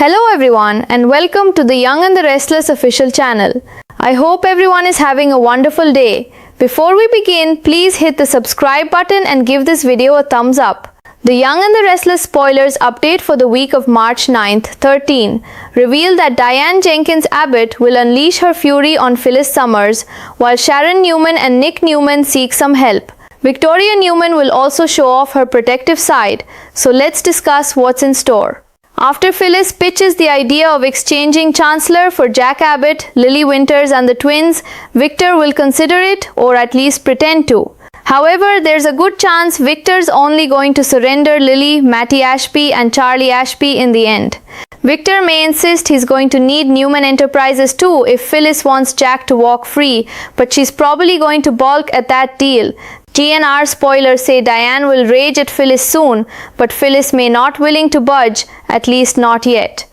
Hello everyone and welcome to the Young and the Restless official channel. I hope everyone is having a wonderful day. Before we begin, please hit the subscribe button and give this video a thumbs up. The Young and the Restless spoilers update for the week of March 9th, 13 reveal that Diane Jenkins Abbott will unleash her fury on Phyllis Summers while Sharon Newman and Nick Newman seek some help. Victoria Newman will also show off her protective side, so let's discuss what's in store. After Phyllis pitches the idea of exchanging Chancellor for Jack Abbott, Lily Winters and the twins, Victor will consider it or at least pretend to. However, there's a good chance Victor's only going to surrender Lily, Matty Ashby and Charlie Ashby in the end. Victor may insist he's going to need Newman Enterprises too if Phyllis wants Jack to walk free, but she's probably going to balk at that deal. GNR spoilers say Diane will rage at Phyllis soon, but Phyllis may not willing to budge, at least not yet.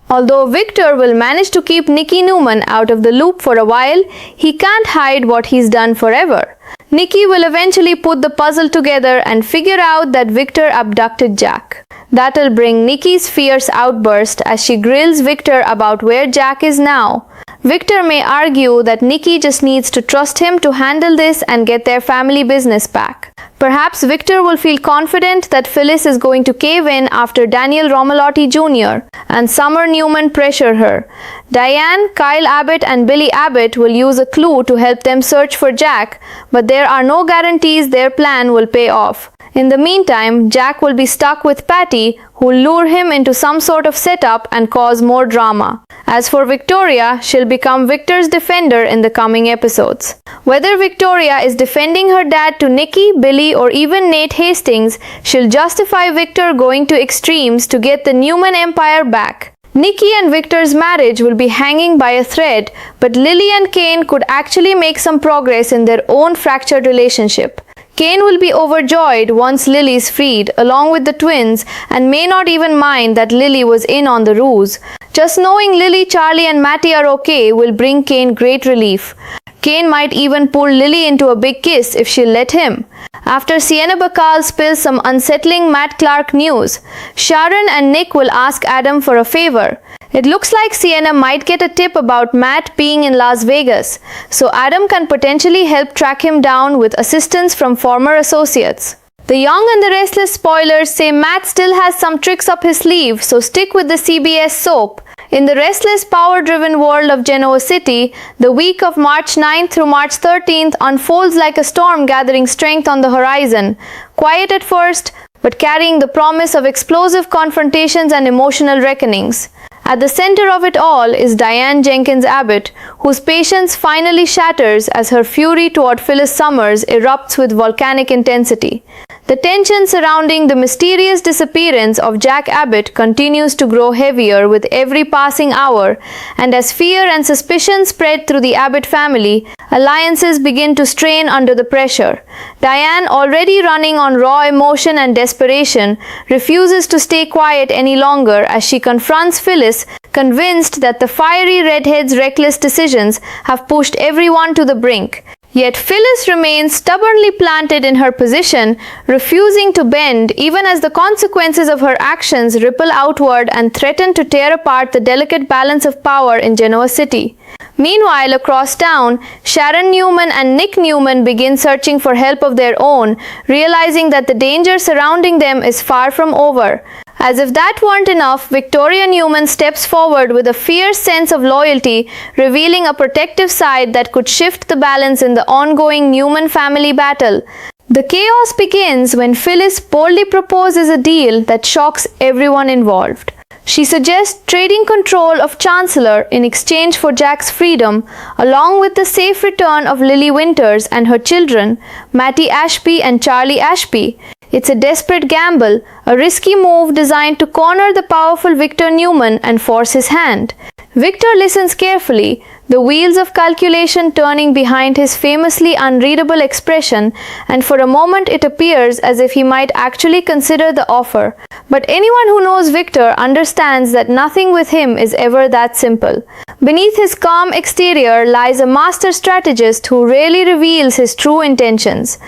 Although Victor will manage to keep Nicky Newman out of the loop for a while, he can't hide what he's done forever. Nicky will eventually put the puzzle together and figure out that Victor abducted Jack. That'll bring Nicky's fierce outburst as she grills Victor about where Jack is now. Victor may argue that Nicky just needs to trust him to handle this and get their family business back. Perhaps Victor will feel confident that Phyllis is going to cave in after Daniel Romalotti Jr. and Summer Newman pressure her. Diane, Kyle Abbott and Billy Abbott will use a clue to help them search for Jack, but there are no guarantees their plan will pay off. In the meantime, Jack will be stuck with Patty, who'll lure him into some sort of setup and cause more drama. As for Victoria, she'll become Victor's defender in the coming episodes. Whether Victoria is defending her dad to Nicky, Billy or even Nate Hastings, she'll justify Victor going to extremes to get the Newman Empire back. Nicky and Victor's marriage will be hanging by a thread, but Lily and Kane could actually make some progress in their own fractured relationship. Kane will be overjoyed once Lily's freed, along with the twins, and may not even mind that Lily was in on the ruse. Just knowing Lily, Charlie and Matty are okay will bring Kane great relief. Kane might even pull Lily into a big kiss if she'll let him. After Sienna Bacall spills some unsettling Matt Clark news, Sharon and Nick will ask Adam for a favor. It looks like Sienna might get a tip about Matt being in Las Vegas, so Adam can potentially help track him down with assistance from former associates. The Young and the Restless spoilers say Matt still has some tricks up his sleeve, so stick with the CBS soap. In the restless, power-driven world of Genoa City, the week of March 9th through March 13th unfolds like a storm gathering strength on the horizon. Quiet at first, but carrying the promise of explosive confrontations and emotional reckonings. At the center of it all is Diane Jenkins Abbott, whose patience finally shatters as her fury toward Phyllis Summers erupts with volcanic intensity. The tension surrounding the mysterious disappearance of Jack Abbott continues to grow heavier with every passing hour, and as fear and suspicion spread through the Abbott family, alliances begin to strain under the pressure. Diane, already running on raw emotion and desperation, refuses to stay quiet any longer as she confronts Phyllis, convinced that the fiery redhead's reckless decisions have pushed everyone to the brink. Yet Phyllis remains stubbornly planted in her position, refusing to bend even as the consequences of her actions ripple outward and threaten to tear apart the delicate balance of power in Genoa City. Meanwhile, across town, Sharon Newman and Nick Newman begin searching for help of their own, realizing that the danger surrounding them is far from over. As if that weren't enough, Victoria Newman steps forward with a fierce sense of loyalty, revealing a protective side that could shift the balance in the ongoing Newman family battle. The chaos begins when Phyllis boldly proposes a deal that shocks everyone involved. She suggests trading control of Chancellor in exchange for Jack's freedom, along with the safe return of Lily Winters and her children, Matty Ashby and Charlie Ashby. It's a desperate gamble, a risky move designed to corner the powerful Victor Newman and force his hand. Victor listens carefully, the wheels of calculation turning behind his famously unreadable expression, and for a moment it appears as if he might actually consider the offer. But anyone who knows Victor understands that nothing with him is ever that simple. Beneath his calm exterior lies a master strategist who rarely reveals his true intentions.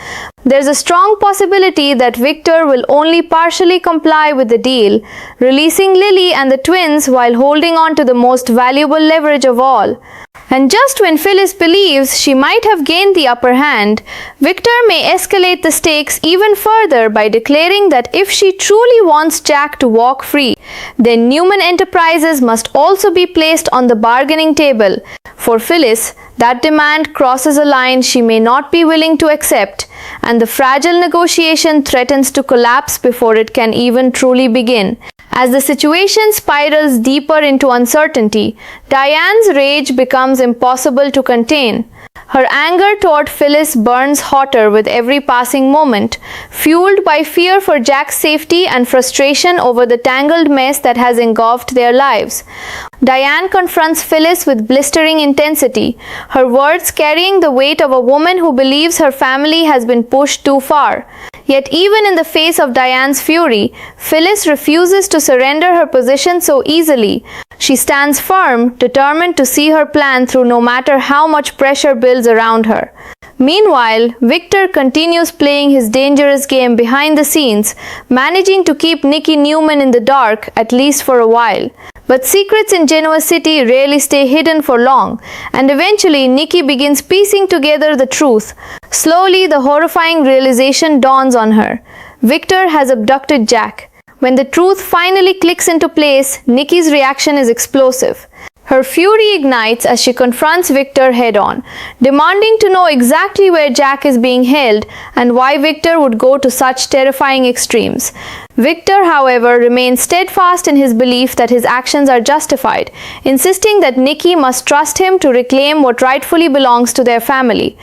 There's a strong possibility that Victor will only partially comply with the deal, releasing Lily and the twins while holding on to the most valuable leverage of all. And just when Phyllis believes she might have gained the upper hand, Victor may escalate the stakes even further by declaring that if she truly wants Jack to walk free, then Newman Enterprises must also be placed on the bargaining table. For Phyllis, that demand crosses a line she may not be willing to accept, and the fragile negotiation threatens to collapse before it can even truly begin. As the situation spirals deeper into uncertainty, Diane's rage becomes impossible to contain. Her anger toward Phyllis burns hotter with every passing moment, fueled by fear for Jack's safety and frustration over the tangled mess that has engulfed their lives. Diane confronts Phyllis with blistering intensity, her words carrying the weight of a woman who believes her family has been pushed too far. Yet even in the face of Diane's fury, Phyllis refuses to surrender her position so easily. She stands firm, determined to see her plan through no matter how much pressure builds around her. Meanwhile, Victor continues playing his dangerous game behind the scenes, managing to keep Nikki Newman in the dark, at least for a while. But secrets in Genoa City rarely stay hidden for long, and eventually Nikki begins piecing together the truth. Slowly, the horrifying realization dawns on her. Victor has abducted Jack. When the truth finally clicks into place, Nikki's reaction is explosive. Her fury ignites as she confronts Victor head-on, demanding to know exactly where Jack is being held and why Victor would go to such terrifying extremes. Victor, however, remains steadfast in his belief that his actions are justified, insisting that Nikki must trust him to reclaim what rightfully belongs to their family.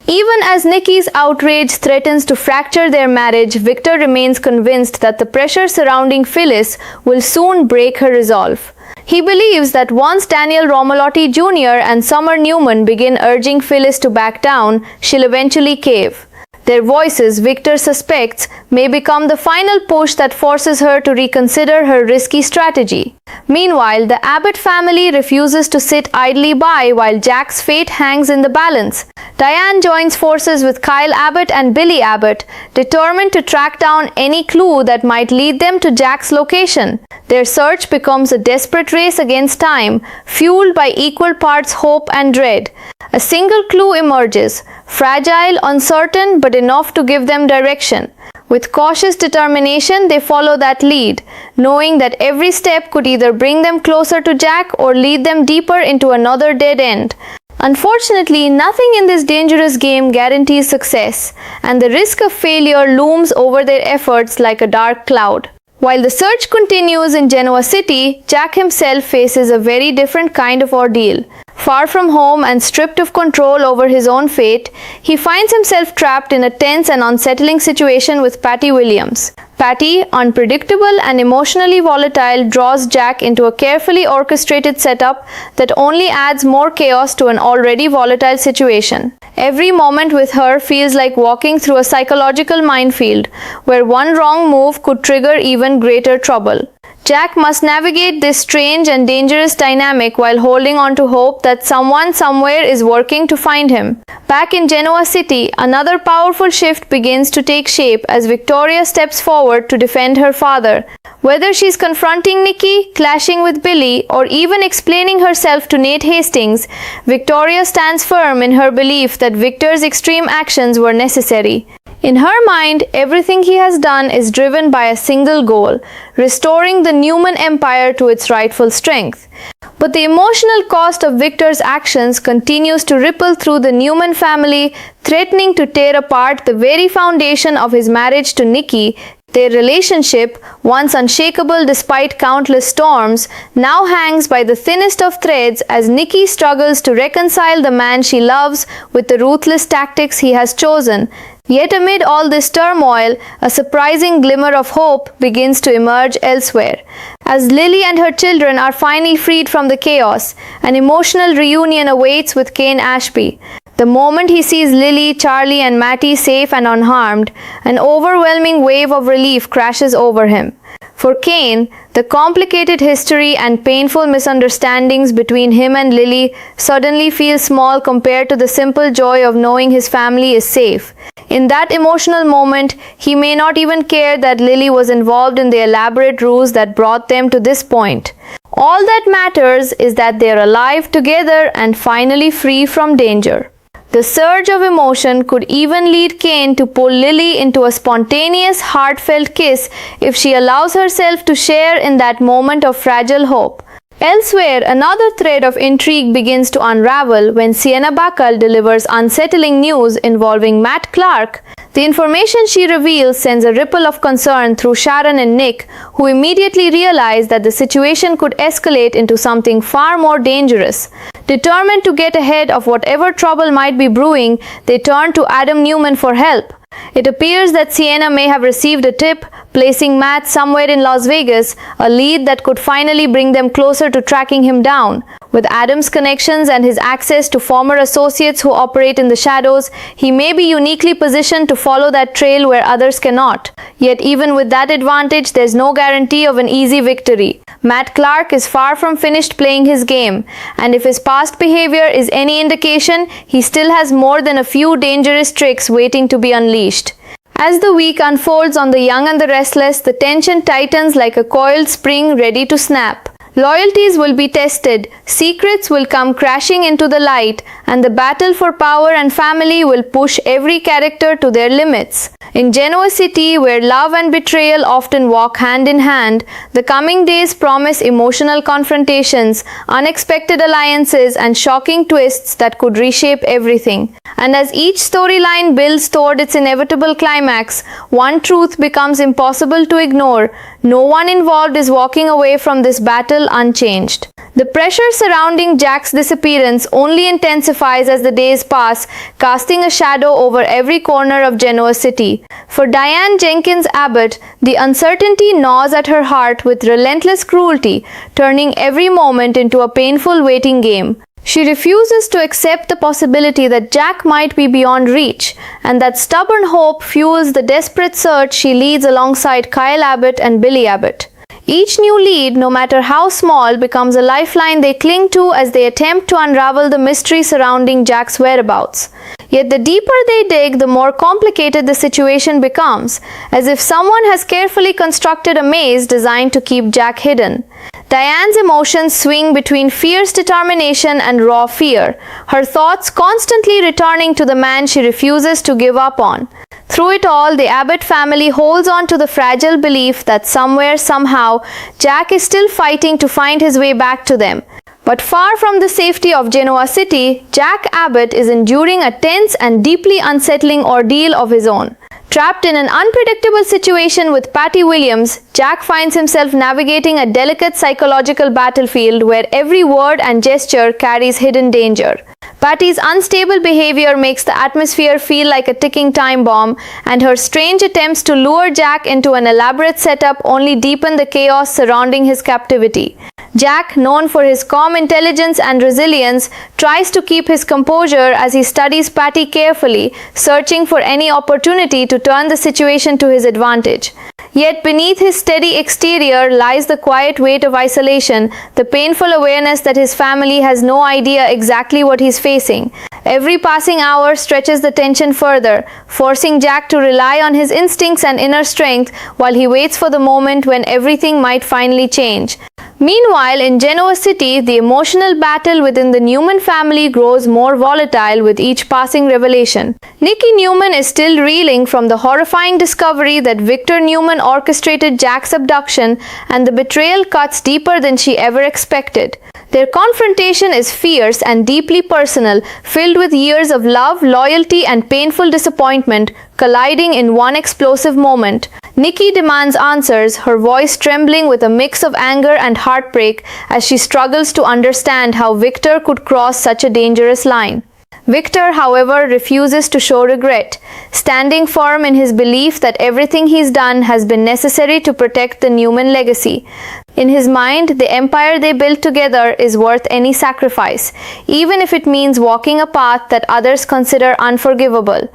Even as Nikki's outrage threatens to fracture their marriage, Victor remains convinced that the pressure surrounding Phyllis will soon break her resolve. He believes that once Daniel Romolotti Jr. and Summer Newman begin urging Phyllis to back down, she'll eventually cave. Their voices, Victor suspects, may become the final push that forces her to reconsider her risky strategy. Meanwhile, the Abbott family refuses to sit idly by while Jack's fate hangs in the balance. Diane joins forces with Kyle Abbott and Billy Abbott, determined to track down any clue that might lead them to Jack's location. Their search becomes a desperate race against time, fueled by equal parts hope and dread. A single clue emerges, fragile, uncertain, but enough to give them direction. With cautious determination, they follow that lead, knowing that every step could either bring them closer to Jack or lead them deeper into another dead end. Unfortunately, nothing in this dangerous game guarantees success, and the risk of failure looms over their efforts like a dark cloud. While the search continues in Genoa City, Jack himself faces a very different kind of ordeal. Far from home and stripped of control over his own fate, he finds himself trapped in a tense and unsettling situation with Patty Williams. Patty, unpredictable and emotionally volatile, draws Jack into a carefully orchestrated setup that only adds more chaos to an already volatile situation. Every moment with her feels like walking through a psychological minefield, where one wrong move could trigger even greater trouble. Jack must navigate this strange and dangerous dynamic while holding on to hope that someone somewhere is working to find him. Back in Genoa City, another powerful shift begins to take shape as Victoria steps forward to defend her father. Whether she's confronting Nikki, clashing with Billy, or even explaining herself to Nate Hastings, Victoria stands firm in her belief that Victor's extreme actions were necessary. In her mind, everything he has done is driven by a single goal: restoring the Newman Empire to its rightful strength. But the emotional cost of Victor's actions continues to ripple through the Newman family, threatening to tear apart the very foundation of his marriage to Nikki. Their relationship, once unshakable despite countless storms, now hangs by the thinnest of threads as Nikki struggles to reconcile the man she loves with the ruthless tactics he has chosen. Yet amid all this turmoil, a surprising glimmer of hope begins to emerge elsewhere. As Lily and her children are finally freed from the chaos, an emotional reunion awaits with Kane Ashby. The moment he sees Lily, Charlie, and Mattie safe and unharmed, an overwhelming wave of relief crashes over him. For Kane, The complicated history and painful misunderstandings between him and Lily suddenly feel small compared to the simple joy of knowing his family is safe. In that emotional moment, he may not even care that Lily was involved in the elaborate ruse that brought them to this point. All that matters is that they are alive together and finally free from danger. The surge of emotion could even lead Kane to pull Lily into a spontaneous, heartfelt kiss if she allows herself to share in that moment of fragile hope. Elsewhere, another thread of intrigue begins to unravel when Sienna Bacall delivers unsettling news involving Matt Clark. The information she reveals sends a ripple of concern through Sharon and Nick, who immediately realize that the situation could escalate into something far more dangerous. Determined to get ahead of whatever trouble might be brewing, they turn to Adam Newman for help. It appears that Sienna may have received a tip, placing Matt somewhere in Las Vegas, a lead that could finally bring them closer to tracking him down. With Adam's connections and his access to former associates who operate in the shadows, he may be uniquely positioned to follow that trail where others cannot. Yet even with that advantage, there's no guarantee of an easy victory. Matt Clark is far from finished playing his game, and if his past behavior is any indication, he still has more than a few dangerous tricks waiting to be unleashed. As the week unfolds on The Young and the Restless, the tension tightens like a coiled spring ready to snap. Loyalties will be tested, secrets will come crashing into the light, and the battle for power and family will push every character to their limits. In Genoa City, where love and betrayal often walk hand in hand, the coming days promise emotional confrontations, unexpected alliances, and shocking twists that could reshape everything. And as each storyline builds toward its inevitable climax, one truth becomes impossible to ignore: no one involved is walking away from this battle unchanged. The pressure surrounding Jack's disappearance only intensifies as the days pass, casting a shadow over every corner of Genoa City. For Diane Jenkins Abbott, the uncertainty gnaws at her heart with relentless cruelty, turning every moment into a painful waiting game. She refuses to accept the possibility that Jack might be beyond reach, and that stubborn hope fuels the desperate search she leads alongside Kyle Abbott and Billy Abbott. Each new lead, no matter how small, becomes a lifeline they cling to as they attempt to unravel the mystery surrounding Jack's whereabouts. Yet the deeper they dig, the more complicated the situation becomes, as if someone has carefully constructed a maze designed to keep Jack hidden. Diane's emotions swing between fierce determination and raw fear, her thoughts constantly returning to the man she refuses to give up on. Through it all, the Abbott family holds on to the fragile belief that somewhere, somehow, Jack is still fighting to find his way back to them. But far from the safety of Genoa City, Jack Abbott is enduring a tense and deeply unsettling ordeal of his own. Trapped in an unpredictable situation with Patty Williams, Jack finds himself navigating a delicate psychological battlefield where every word and gesture carries hidden danger. Patty's unstable behavior makes the atmosphere feel like a ticking time bomb, and her strange attempts to lure Jack into an elaborate setup only deepen the chaos surrounding his captivity. Jack, known for his calm intelligence and resilience, tries to keep his composure as he studies Patty carefully, searching for any opportunity to turn the situation to his advantage. Yet beneath his steady exterior lies the quiet weight of isolation, the painful awareness that his family has no idea exactly what he's facing. Every passing hour stretches the tension further, forcing Jack to rely on his instincts and inner strength while he waits for the moment when everything might finally change. Meanwhile, in Genoa City, the emotional battle within the Newman family grows more volatile with each passing revelation. Nikki Newman is still reeling from the horrifying discovery that Victor Newman orchestrated Jack's abduction, and the betrayal cuts deeper than she ever expected. Their confrontation is fierce and deeply personal, filled with years of love, loyalty, and painful disappointment colliding in one explosive moment. Nikki demands answers, her voice trembling with a mix of anger and heartbreak as she struggles to understand how Victor could cross such a dangerous line. Victor, however, refuses to show regret, standing firm in his belief that everything he's done has been necessary to protect the Newman legacy. In his mind, the empire they built together is worth any sacrifice, even if it means walking a path that others consider unforgivable.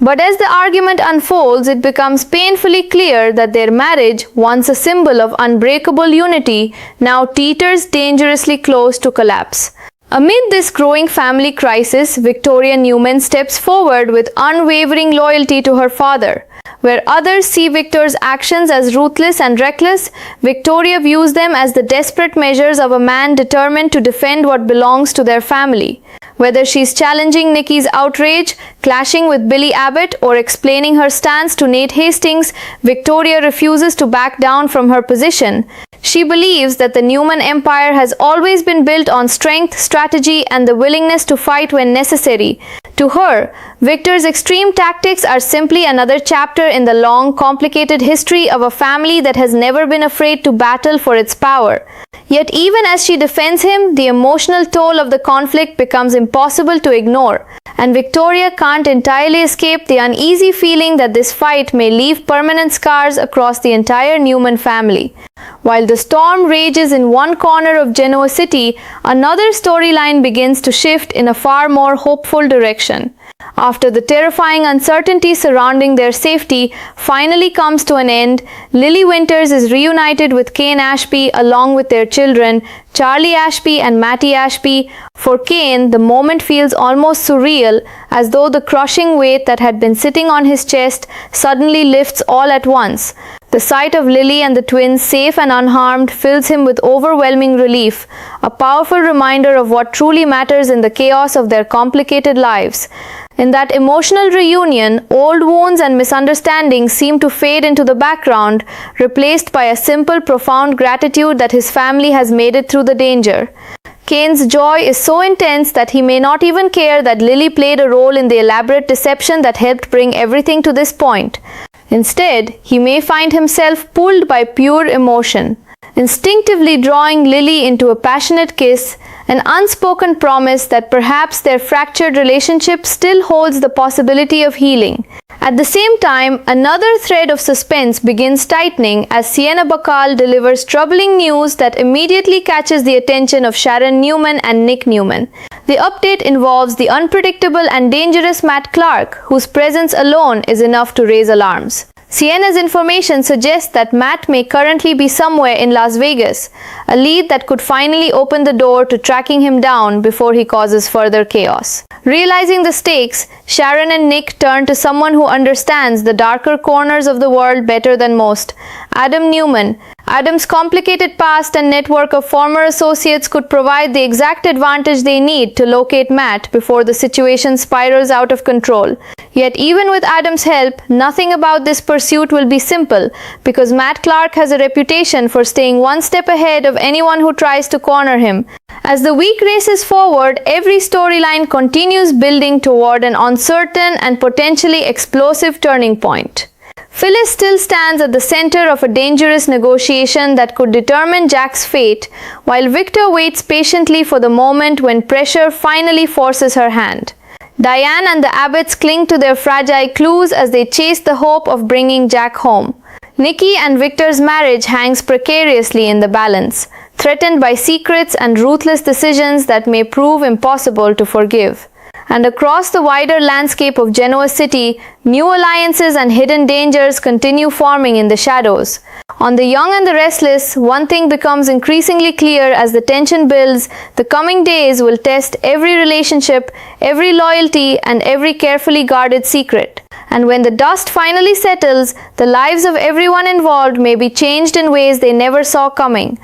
But as the argument unfolds, it becomes painfully clear that their marriage, once a symbol of unbreakable unity, now teeters dangerously close to collapse. Amid this growing family crisis, Victoria Newman steps forward with unwavering loyalty to her father. Where others see Victor's actions as ruthless and reckless, Victoria views them as the desperate measures of a man determined to defend what belongs to their family. Whether she's challenging Nikki's outrage, clashing with Billy Abbott, or explaining her stance to Nate Hastings, Victoria refuses to back down from her position. She believes that the Newman Empire has always been built on strength, strategy, and the willingness to fight when necessary. To her, Victor's extreme tactics are simply another chapter in the long, complicated history of a family that has never been afraid to battle for its power. Yet even as she defends him, the emotional toll of the conflict becomes impossible to ignore, and Victoria can't entirely escape the uneasy feeling that this fight may leave permanent scars across the entire Newman family. While the storm rages in one corner of Genoa City, another storyline begins to shift in a far more hopeful direction. After the terrifying uncertainty surrounding their safety finally comes to an end, Lily Winters is reunited with Kane Ashby along with their children, Charlie Ashby and Mattie Ashby. For Kane, the moment feels almost surreal, as though the crushing weight that had been sitting on his chest suddenly lifts all at once. The sight of Lily and the twins safe and unharmed fills him with overwhelming relief, a powerful reminder of what truly matters in the chaos of their complicated lives. In that emotional reunion, old wounds and misunderstandings seem to fade into the background, replaced by a simple, profound gratitude that his family has made it through the danger. Kane's joy is so intense that he may not even care that Lily played a role in the elaborate deception that helped bring everything to this point. Instead, he may find himself pulled by pure emotion, instinctively drawing Lily into a passionate kiss, an unspoken promise that perhaps their fractured relationship still holds the possibility of healing. At the same time, another thread of suspense begins tightening as Sienna Bacall delivers troubling news that immediately catches the attention of Sharon Newman and Nick Newman. The update involves the unpredictable and dangerous Matt Clark, whose presence alone is enough to raise alarms. Sienna's information suggests that Matt may currently be somewhere in Las Vegas, a lead that could finally open the door to tracking him down before he causes further chaos. Realizing the stakes, Sharon and Nick turn to someone who understands the darker corners of the world better than most, Adam Newman. Adam's complicated past and network of former associates could provide the exact advantage they need to locate Matt before the situation spirals out of control. Yet even with Adam's help, nothing about this pursuit will be simple, because Matt Clark has a reputation for staying one step ahead of anyone who tries to corner him. As the week races forward, every storyline continues building toward an uncertain and potentially explosive turning point. Phyllis still stands at the center of a dangerous negotiation that could determine Jack's fate, while Victor waits patiently for the moment when pressure finally forces her hand. Diane and the Abbotts cling to their fragile clues as they chase the hope of bringing Jack home. Nikki and Victor's marriage hangs precariously in the balance, threatened by secrets and ruthless decisions that may prove impossible to forgive. And across the wider landscape of Genoa City, new alliances and hidden dangers continue forming in the shadows. On The Young and the Restless, one thing becomes increasingly clear as the tension builds: the coming days will test every relationship, every loyalty, and every carefully guarded secret. And when the dust finally settles, the lives of everyone involved may be changed in ways they never saw coming.